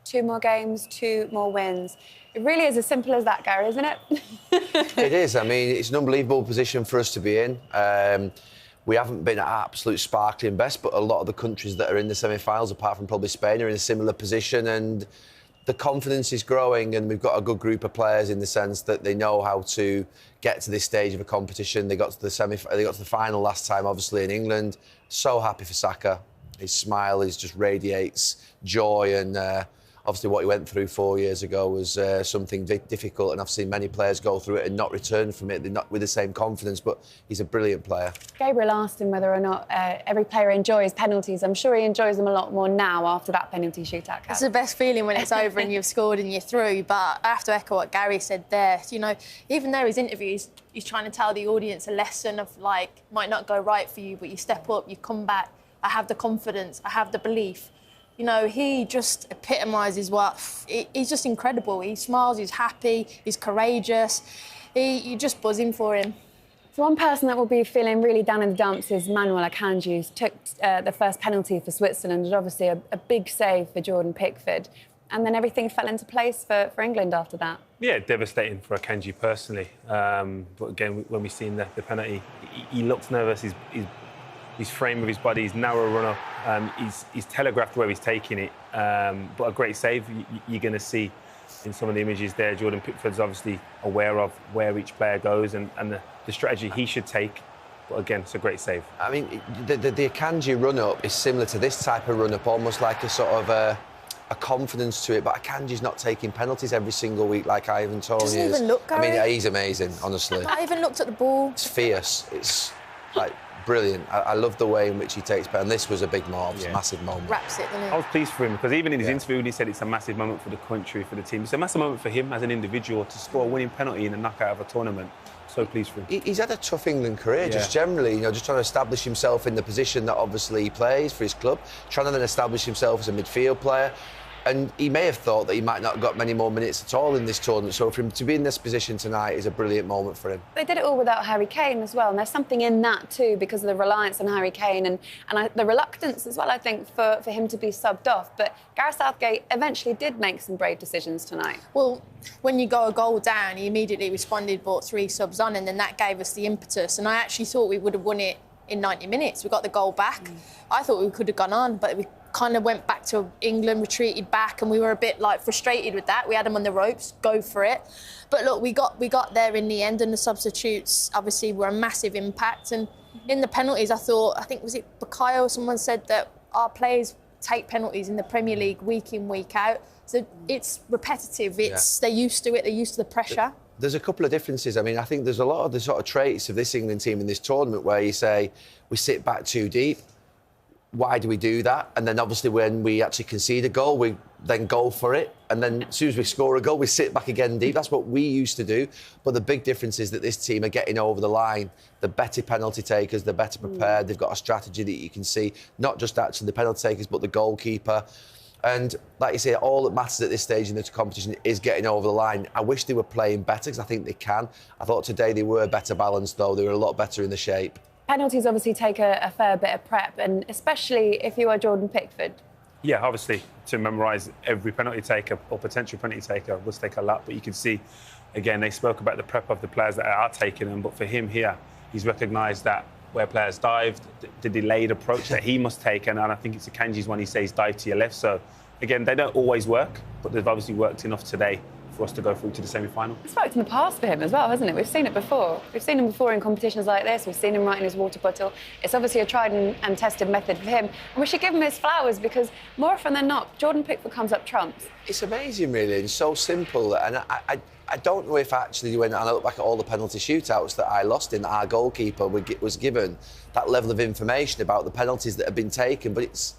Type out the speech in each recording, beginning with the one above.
2 more games, 2 more wins. It really is as simple as that, Gary, isn't it? It is. I mean, it's an unbelievable position for us to be in. We haven't been at absolute sparkling best, but a lot of the countries that are in the semi-finals, apart from probably Spain, are in a similar position, and the confidence is growing, and we've got a good group of players in the sense that they know how to get to this stage of a competition. They got to the final last time, obviously, in England. So happy for Saka. His smile just radiates joy, and obviously what he went through 4 years ago was something difficult, and I've seen many players go through it and not return from it. They're not with the same confidence, but he's a brilliant player. Gabriel asked him whether or not every player enjoys penalties. I'm sure he enjoys them a lot more now after that penalty shootout. It's the best feeling when it's over and you've scored and you're through, but I have to echo what Gary said there. You know, even though his interviews, he's trying to tell the audience a lesson of, like, might not go right for you, but you step up, you come back, I have the confidence, I have the belief. You know, he just epitomises he's just incredible. He smiles, he's happy, he's courageous. You're just buzzing for him. So one person that will be feeling really down in the dumps is Manuel Akanji, who took the first penalty for Switzerland, and obviously a big save for Jordan Pickford. And then everything fell into place for England after that. Yeah, devastating for Akanji personally. But again, when we seen the penalty, he looks nervous. His frame of his body, his narrow run-up, he's telegraphed where he's taking it. But a great save, you're going to see in some of the images there. Jordan Pickford's obviously aware of where each player goes and the strategy he should take. But again, it's a great save. I mean, the Akanji run-up is similar to this type of run-up, almost like a sort of a confidence to it. But Akanji's not taking penalties every single week like Ivan Toney is. Doesn't even look, Gary. I mean, he's amazing, honestly. I even looked at the ball. It's fierce. It's like brilliant. I love the way in which he takes part, and this was a big moment, a massive moment. Wraps it, doesn't it? I was pleased for him because even in his interview, he said it's a massive moment for the country, for the team. It's a massive moment for him as an individual to score a winning penalty in a knockout of a tournament. So pleased for him. He's had a tough England career, just generally, you know, just trying to establish himself in the position that obviously he plays for his club, trying to then establish himself as a midfield player. And he may have thought that he might not have got many more minutes at all in this tournament. So for him to be in this position tonight is a brilliant moment for him. They did it all without Harry Kane as well. And there's something in that too, because of the reliance on Harry Kane and the reluctance as well, I think, for him to be subbed off. But Gareth Southgate eventually did make some brave decisions tonight. Well, when you go a goal down, he immediately responded, brought 3 subs on, and then that gave us the impetus. And I actually thought we would have won it in 90 minutes. We got the goal back. I thought we could have gone on, but we kind of went back to England, retreated back, and we were a bit like frustrated with that. We had them on the ropes, go for it. But look, we got there in the end, and the substitutes obviously were a massive impact. And in the penalties, I think was it Bukayo? Someone said that our players take penalties in the Premier League week in, week out. So it's repetitive. They're used to it. They're used to the pressure. There's a couple of differences. I mean, I think there's a lot of the sort of traits of this England team in this tournament where you say we sit back too deep. Why do we do that? And then obviously when we actually concede a goal, we then go for it. And then as soon as we score a goal, we sit back again deep. That's what we used to do. But the big difference is that this team are getting over the line. The better penalty takers, they're better prepared. They've got a strategy that you can see, not just actually the penalty takers, but the goalkeeper. And like you say, all that matters at this stage in the competition is getting over the line. I wish they were playing better because I think they can. I thought today they were better balanced, though. They were a lot better in the shape. Penalties obviously take a fair bit of prep, and especially if you are Jordan Pickford. Yeah, obviously, to memorise every penalty taker or potential penalty taker would take a lot. But you can see, again, they spoke about the prep of the players that are taking them. But for him here, he's recognised that where players dived, the delayed approach that he must take. And I think it's Akanji's one, he says dive to your left. So, again, they don't always work, but they've obviously worked enough today for us to go through to the semi-final. It's worked in the past for him as well, hasn't it? We've seen it before. We've seen him before in competitions like this. We've seen him right in his water bottle. It's obviously a tried and tested method for him. And we should give him his flowers because more often than not, Jordan Pickford comes up trumps. It's amazing, really, and so simple. And I don't know if actually when I look back at all the penalty shootouts that I lost in, that our goalkeeper was given that level of information about the penalties that have been taken, but it's...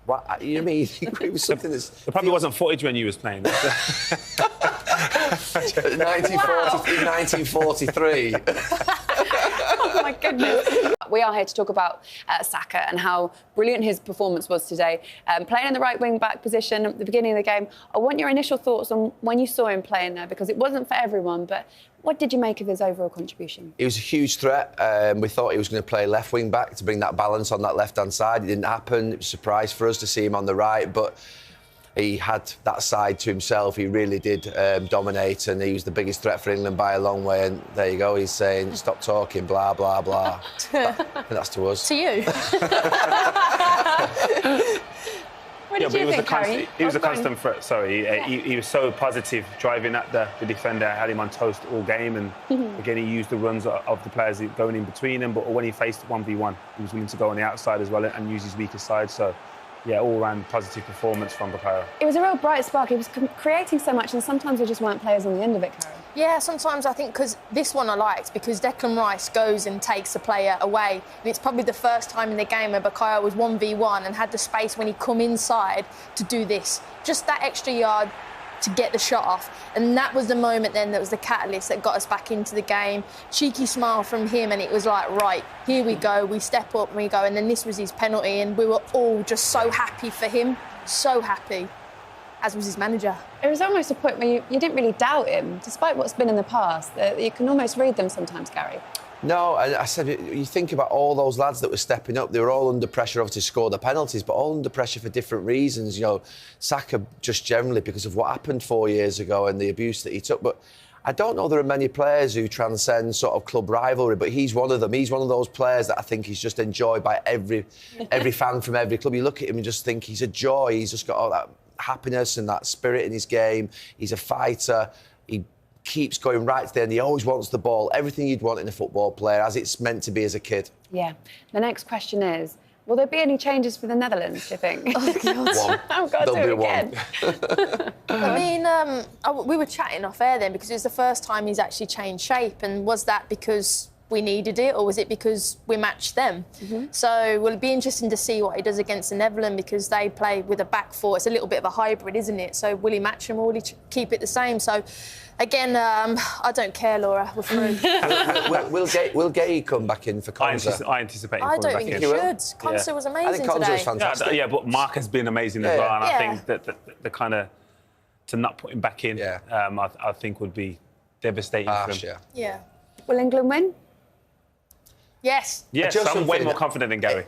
What, you know what I mean? It was something that's... There probably wasn't footage when you was playing. 1943. Oh, my goodness. We are here to talk about Saka and how brilliant his performance was today. Playing in the right wing-back position at the beginning of the game. I want your initial thoughts on when you saw him playing there, because it wasn't for everyone, but what did you make of his overall contribution? He was a huge threat. We thought he was going to play left wing-back to bring that balance on that left-hand side. It didn't happen. It was a surprise for us to see him on the right, but he had that side to himself. He really did dominate, and he was the biggest threat for England by a long way. And there you go, he's saying, stop talking, blah, blah, blah. But that's to us. To you. What did you think, Harry? He was a constant threat. Sorry, he was so positive, driving at the defender, had him on toast all game, and again he used the runs of the players going in between them. But when he faced 1v1, he was willing to go on the outside as well and use his weaker side. So, yeah, all-round positive performance from Bukayo. It was a real bright spark. He was creating so much, and sometimes there just weren't players on the end of it, Carrie. Yeah, sometimes I think because this one I liked because Declan Rice goes and takes a player away. And it's probably the first time in the game where Bukayo was 1v1 and had the space when he come inside to do this. Just that extra yard to get the shot off. And that was the moment then that was the catalyst that got us back into the game. Cheeky smile from him and it was like, right, here we go. We step up and we go. And then this was his penalty and we were all just so happy for him. So happy. As was his manager. It was almost a point where you didn't really doubt him, despite what's been in the past. You can almost read them sometimes, Gary. No, I said, you think about all those lads that were stepping up, they were all under pressure, obviously, to score the penalties, but all under pressure for different reasons. You know, Saka just generally because of what happened 4 years ago and the abuse that he took. But I don't know there are many players who transcend sort of club rivalry, but he's one of them. He's one of those players that I think is just enjoyed by every fan from every club. You look at him and just think he's a joy. He's just got all that happiness and that spirit in his game. He's a fighter. He keeps going right to the end. He always wants the ball. Everything you'd want in a football player, as it's meant to be as a kid. Yeah. The next question is, will there be any changes for the Netherlands, do you think? Oh, God. One. Oh, God, do it There'll be again. I mean, we were chatting off air then because it was the first time he's actually changed shape. And was that because we needed it or was it because we matched them? So will it be interesting to see what he does against the Netherlands because they play with a back four. It's a little bit of a hybrid, isn't it? So will he match them or will he keep it the same? So, again, I don't care, Laura. We're through. Will Gay come back in for Konsa? I anticipate him I coming don't back think in. he should. Konsa was amazing I think Konsa today. was fantastic. Yeah, but Mark has been amazing as well, and Yeah. I think that the kind of to not put him back in, I think would be devastating for him. Yeah. Will England win? Yes. Yes, I'm way more confident than Gary.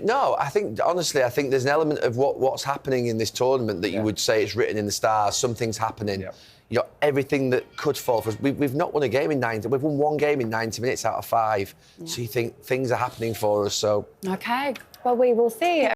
No, I think, honestly, I think there's an element of what's happening in this tournament that you would say it's written in the stars. Something's happening. Yep. You know, everything that could fall for us. We've not won a game in 90. We've won one game in 90 minutes out of 5. So you think things are happening for us, so... OK. Well, we will see.